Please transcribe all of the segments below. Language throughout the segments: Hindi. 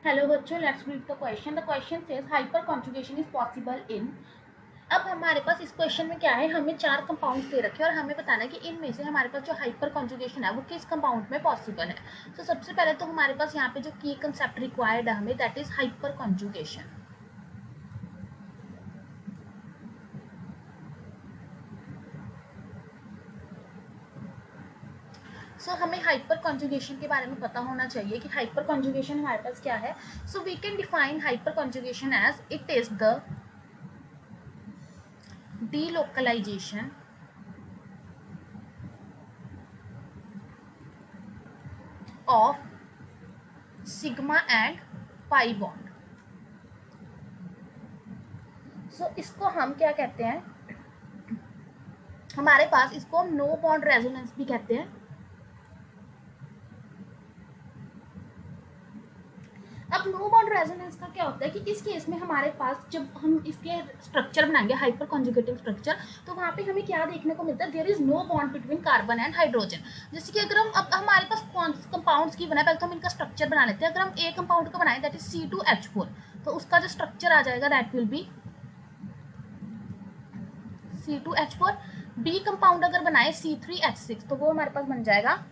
हेलो बच्चों, let's read the question. The question says hyper conjugation is possible in. अब हमारे पास इस क्वेश्चन में क्या है, हमें चार कंपाउंड्स दे रखे हैं और हमें बताना है कि इनमें से हमारे पास जो हाइपर कॉन्जुगेशन है वो किस कंपाउंड में पॉसिबल है। तो सबसे पहले तो हमारे पास यहाँ पे जो की कंसेप्ट रिक्वायर्ड है हमें, दैट इज हाइपर कॉन्जुगेशन। सो हमें हाइपर कॉन्जुगेशन के बारे में पता होना चाहिए कि हाइपर कॉन्जुगेशन हमारे पास क्या है। So we can define hyperconjugation as it is the delocalization of sigma and pi bond। So इसको हम क्या कहते हैं, हमारे पास इसको हम नो बॉन्ड रेजोनेंस भी कहते हैं। अब नो बॉन्ड रेजोनेंस का क्या होता है कि इस केस में हमारे पास जब हम इसके स्ट्रक्चर बनाएंगे हाइपर कॉन्जुगेटिव स्ट्रक्चर, तो वहां पे हमें क्या देखने को मिलता है, there is no bond between carbon and hydrogen. जैसे कि अगर हम अब हमारे पास कंपाउंड्स की बना, पहले तो हम इनका स्ट्रक्चर बना लेते हैं। अगर हम ए कंपाउंड को बनाए दैट इज C2H4, तो उसका जो स्ट्रक्चर आ जाएगा that will be C2H4। B compound अगर बनाए C3H6, तो वो हमारे पास बन जाएगा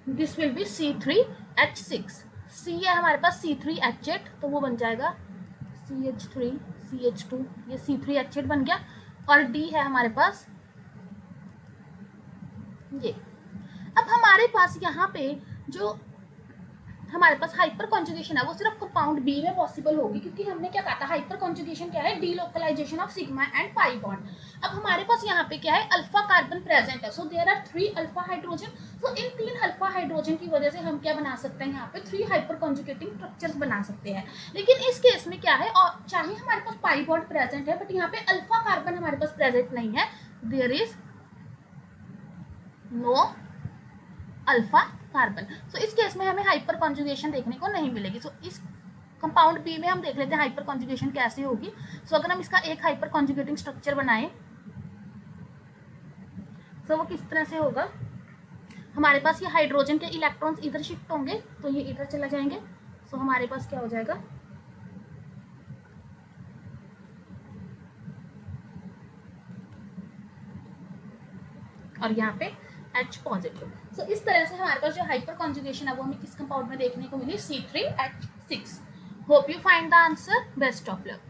this will be C3H6। C है हमारे पास C3H8, तो वो बन जाएगा CH3 CH2, ये C3H8 बन गया। और D है हमारे पास ये। अब हमारे पास यहाँ पे जो हमारे पास हाइपर कॉन्जुगेशन है वो सिर्फ कंपाउंड बी में पॉसिबल होगी, क्योंकि हमने क्या कहा था, हाइपर कॉन्जुगेशन क्या है, delocalization of sigma and pi bond. अब हमारे पास यहाँ पे क्या है, अल्फा कार्बन प्रेजेंट है, so there are 3 alpha hydrogen. तो इन 3 अल्फा हाइड्रोजन की वजह से हम क्या बना सकते हैं, यहाँ पे 3 हाइपर कॉन्जुगेटिंग स्ट्रक्चर्स बना सकते हैं। लेकिन इस केस में क्या है, और चाहे हमारे पास पाई बॉन्ड प्रेजेंट है बट यहाँ पे अल्फा कार्बन हमारे पास प्रेजेंट नहीं है, there is no alpha carbon. So इस केस में हमें हाइपर कॉन्जुगेशन देखने को नहीं मिलेगी। सो इस कंपाउंड बी में हम देख लेते हैं हाइपर कॉन्जुगेशन कैसे होगी। सो अगर हम इसका एक हाइपर कॉन्जुगेटिंग स्ट्रक्चर बनाए, तो वो किस तरह से होगा, हमारे पास ये हाइड्रोजन के इलेक्ट्रॉन्स इधर शिफ्ट होंगे तो ये इधर चला जाएंगे। सो हमारे पास क्या हो जाएगा, और यहाँ पे H पॉजिटिव। सो इस तरह से हमारे पास जो हाइपर कॉन्जुगेशन है वो हमें किस कंपाउंड में देखने को मिली, C3H6। Hope you find the answer. Best of luck.